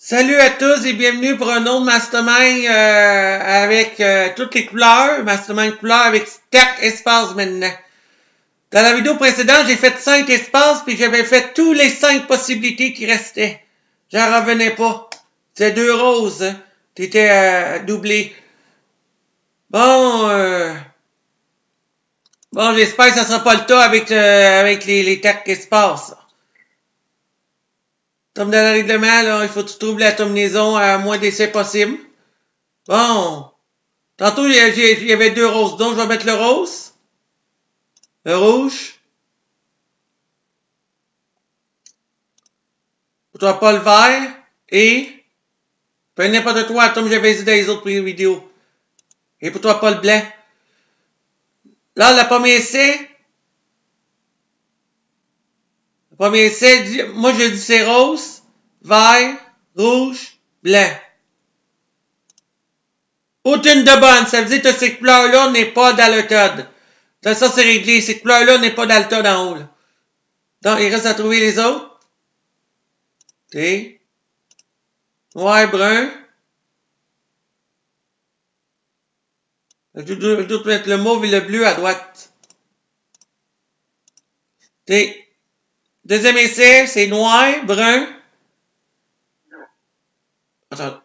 Salut à tous et bienvenue pour un autre mastermind avec toutes les couleurs. Mastermind couleur avec 4 espaces maintenant. Dans la vidéo précédente, j'ai fait 5 espaces puis j'avais fait tous les 5 possibilités qui restaient. J'en revenais pas. C'était 2 roses. Hein. T'étais doublé. Bon, j'espère que ça sera pas le cas avec les 4 espaces. Comme dans le règlement, là, il faut que tu trouves la combinaison à moins d'essais possible. Bon. Tantôt, il y avait 2 roses. Donc, je vais mettre le rose. Le rouge. Pour toi, pas le vert. Et, peu n'importe quoi, comme j'avais dit dans les autres vidéos. Et pour toi, pas le blanc. Là, le premier essai. Le premier essai, moi, je dis c'est rose, vert, rouge, blanc. Aucune de bonne. Ça veut dire que cette couleur-là n'est pas dans le code. Ça, c'est réglé. Cette couleur-là n'est pas dans le code en haut. Là. Donc, il reste à trouver les autres. OK. Noir, brun. Je dois mettre le mauve et le bleu à droite. OK. Deuxième essai, c'est noir, brun. Attends.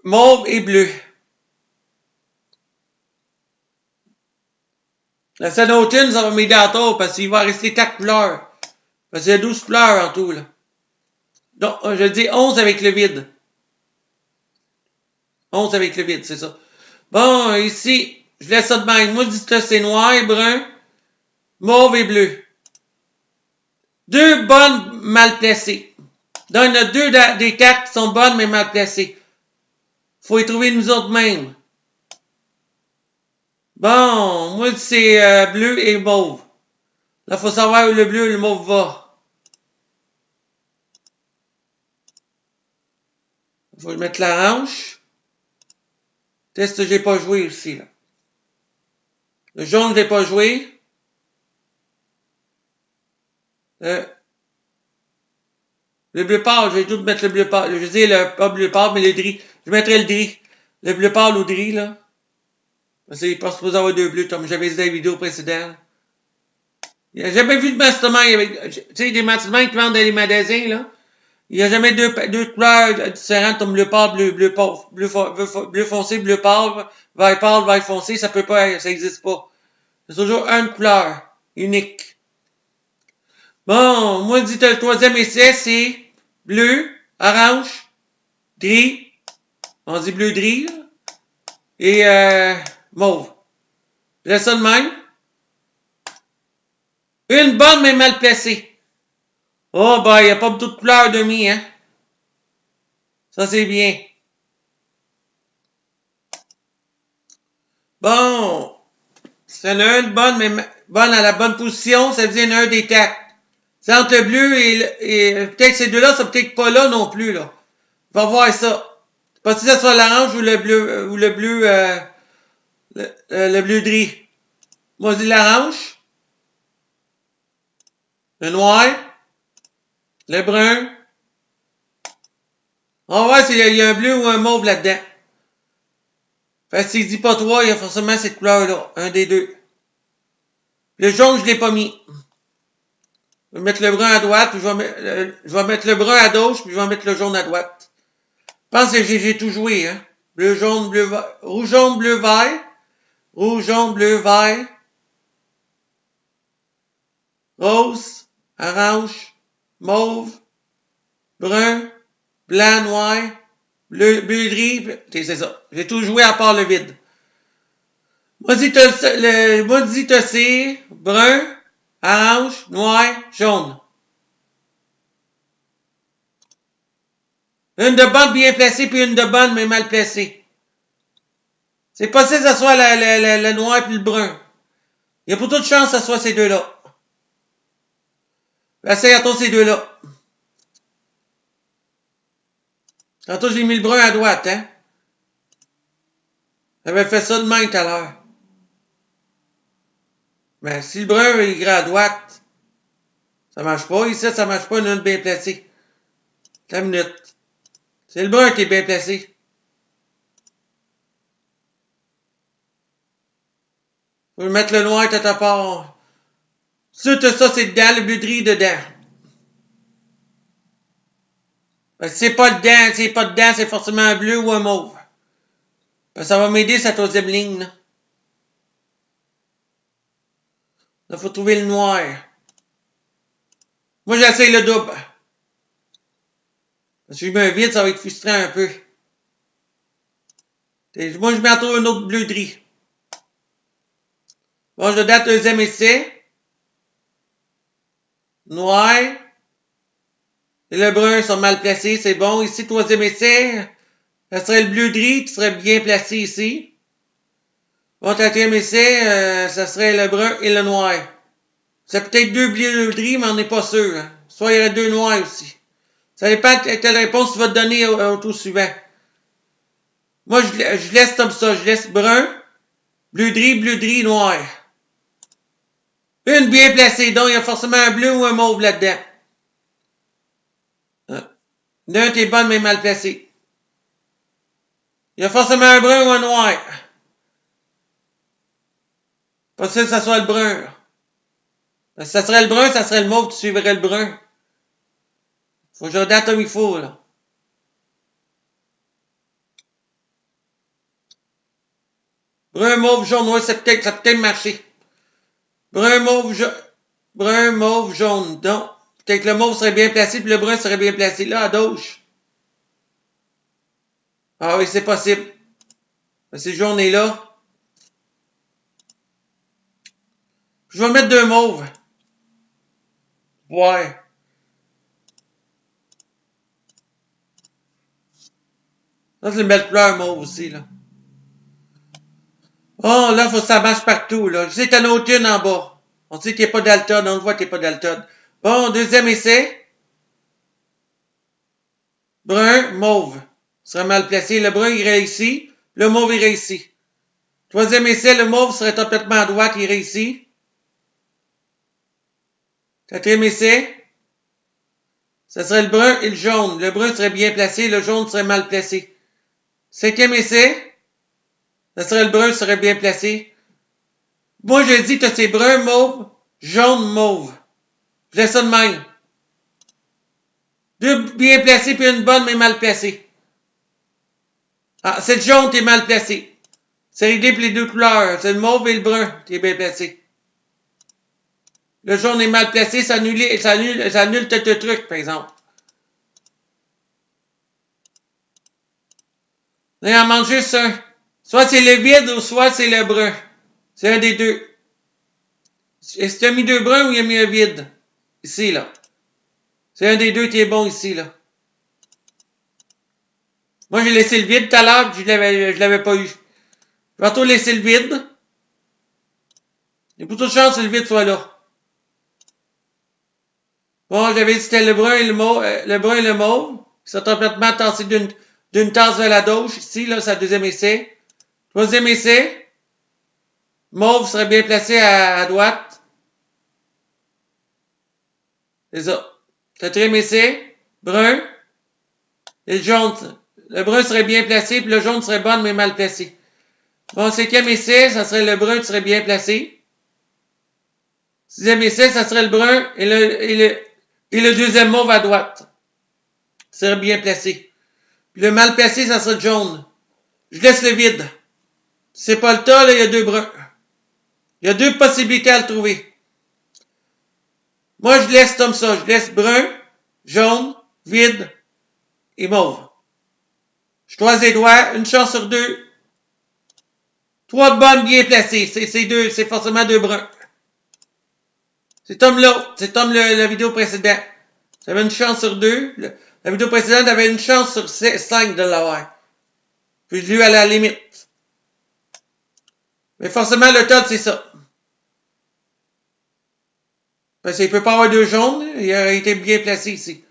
Mauve et bleu. La seule autre une, ça va m'aider à tort parce qu'il va rester 4 couleurs. Parce qu'il y a 12 couleurs en tout, là. Donc, je dis 11 avec le vide. 11 avec le vide, c'est ça. Bon, ici, je laisse ça de même. Moi, je dis que c'est noir, brun, mauve et bleu. 2 bonnes mal placées. Donc, il y en a 2 des 4 qui sont bonnes mais mal placées. Faut y trouver nous autres mêmes. Bon, moi, c'est bleu et mauve. Là, il faut savoir où le bleu et le mauve va. Il faut mettre l'orange. Test, j'ai pas joué aussi, là. Le jaune, je l'ai pas joué. Le bleu pâle, je vais tout mettre le bleu pâle. Je dis pas bleu pâle, mais le gris. Je mettrai le gris. Le bleu pâle ou le gris, là. Parce qu'il n'est pas supposé avoir 2 bleus, comme j'avais dit dans les vidéos précédentes. Il n'y a jamais vu de mastermind avec, tu sais, des masterminds qui vendent dans les magasins, là. Il n'y a jamais deux couleurs différentes comme bleu pâle, bleu foncé, bleu pâle, vert foncé, ça peut pas, ça existe pas. C'est toujours une couleur, unique. Bon, moi, je dis que le troisième essai, c'est bleu, orange, gris, on dit bleu gris, là, et mauve. Je laisse ça de même. Une bonne mais mal placée. Oh, ben, il n'y a pas beaucoup de couleurs demi, hein. Ça, c'est bien. Bon. C'est une bonne, mais bonne à la bonne position, ça veut dire un des 4. C'est entre le bleu et peut-être ces deux-là, ça peut-être pas là non plus, là. On va voir ça. Pas si ça soit l'orange ou le bleu, le bleu gris. Moi, je dis l'orange, le noir, le brun. On va voir s'il y a un bleu ou un mauve là-dedans. Fait que s'il dit pas 3, il y a forcément cette couleur-là. Un des deux. Le jaune, je l'ai pas mis. Je vais mettre le brun à droite, puis je vais mettre le brun à gauche, puis je vais mettre le jaune à droite. Je pense que j'ai tout joué, hein. Bleu, jaune, bleu, vert. Rouge, jaune, bleu, vert. Rouge, jaune, bleu, vert. Rose, orange, mauve, brun, blanc, noir, bleu, gris. C'est ça. J'ai tout joué à part le vide. Moi, dis que c'est brun, orange, noir, jaune. Une de bonne bien placée, puis une de bonne mais mal placée. C'est possible que ce soit le noir puis le brun. Il y a pour toute chance que ce soit ces deux-là. Essaye à toi ces deux-là. Tantôt, j'ai mis le brun à droite, hein. J'avais fait ça de même tout à l'heure. Mais si le brun est grand à droite, ça marche pas. Ici, ça marche pas une bien placée. 5 minutes. C'est le brun qui est bien placé. Faut mettre le noir tout à part. Ça, c'est dedans, le bleu de riz dedans. Parce que c'est pas dedans, c'est forcément un bleu ou un mauve. Parce que ça va m'aider cette troisième ligne, là. Là, faut trouver le noir. Moi, j'essaye le double. Parce que je mets un vide, ça va être frustrant un peu. Moi, je mets en trouver un autre bleu de riz. Bon, je date deuxième essai. Noir. Et le brun sont mal placés, c'est bon. Ici, troisième essai. Ça serait le bleu de riz qui serait bien placé ici. Bon, quatrième essai, ça serait le brun et le noir. C'est peut-être deux bleus de riz, mais on n'est pas sûr. Hein. Soit il y aurait deux noirs aussi. Ça dépend de quelle réponse tu vas te donner au tour suivant. Moi, je laisse comme ça. Je laisse brun, bleu de riz, noir. Une bien placée. Donc, il y a forcément un bleu ou un mauve là-dedans. L'un t'es bonne, mais mal placé. Il y a forcément un brun ou un noir. Pas sûr que ça soit le brun. Là. Si ça serait le brun, ça serait le mauve, tu suivrais le brun. Faut que je regarde comme il faut, là. Brun, mauve, jaune, ouais, ça peut-être marcher. Brun, mauve, jaune. Donc, peut-être que le mauve serait bien placé, puis le brun serait bien placé. Là, à gauche. Ah oui, c'est possible. Ces jaune est là. Je vais mettre deux mauves. Ouais. Ça, c'est une belle couleur mauve aussi, là. Oh, là, faut que ça marche partout, là. Je sais que t'en as aucune en bas. On sait qu'il n'y a pas Dalton. On le voit qu'il n'y a pas Dalton. Bon, deuxième essai. Brun, mauve. Serait mal placé. Le brun irait ici. Le mauve irait ici. Troisième essai, le mauve serait complètement à droite, il irait ici. Quatrième essai. Ça serait le brun et le jaune. Le brun serait bien placé, le jaune serait mal placé. Cinquième essai. Ça serait le brun serait bien placé. Moi, je dis que c'est brun, mauve, jaune, mauve. Je laisse ça de même. Deux bien placés, puis une bonne, mais mal placée. Ah, c'est le jaune qui est mal placé. C'est réglé pour les deux couleurs. C'est le mauve et le brun qui est bien placé. Le jaune est mal placé, ça annule tout le truc, par exemple. Là, il en manque juste un. Soit c'est le vide ou soit c'est le brun. C'est un des deux. Est-ce que tu as mis deux bruns ou il a mis un vide? Ici, là. C'est un des deux qui est bon ici, là. Moi, j'ai laissé le vide tout à l'heure, je l'avais pas eu. Je vais retourner laisser le vide. Il y a plutôt de chance que le vide soit là. Bon, j'avais dit que c'était le brun et le mauve. Ils sont complètement tassés d'une tasse vers la gauche. Ici, là, c'est le deuxième essai. Troisième essai. Mauve serait bien placé à droite. C'est ça. Quatrième essai. Brun. Et le jaune. Le brun serait bien placé, puis le jaune serait bon, mais mal placé. Bon, cinquième essai, ça serait le brun qui serait bien placé. Sixième essai, ça serait le brun et le deuxième mauve à droite. Ça serait bien placé. Puis le mal placé, ça serait le jaune. Je laisse le vide. Si c'est pas le cas, là, il y a deux bruns. Il y a deux possibilités à le trouver. Moi, je laisse comme ça. Je laisse brun, jaune, vide et mauve. Je croise les doigts, une chance sur deux. Trois bonnes bien placées. C'est forcément deux bruns. C'est comme l'autre. C'est comme la vidéo précédente. J'avais une chance sur deux. La vidéo précédente avait une chance sur 5 de l'avoir. Puis je l'ai eu à la limite. Mais forcément, le code, c'est ça. Parce qu'il ne peut pas avoir deux jaunes. Il a été bien placé ici.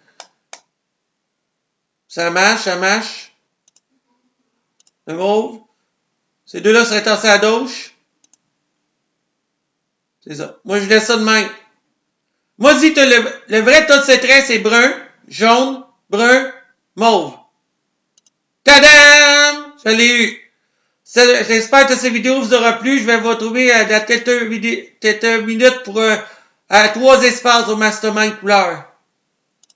Ça marche, ça marche. Le mauve. Ces deux-là seraient tassés à gauche. C'est ça. Moi, je laisse ça de même. Moi, je dis que le vrai tas de ces traits, c'est brun, jaune, brun, mauve. Tadam! Je l'ai eu. J'espère que cette vidéo vous aura plu. Je vais vous retrouver dans quelques minutes pour 3 espaces au Mastermind couleur.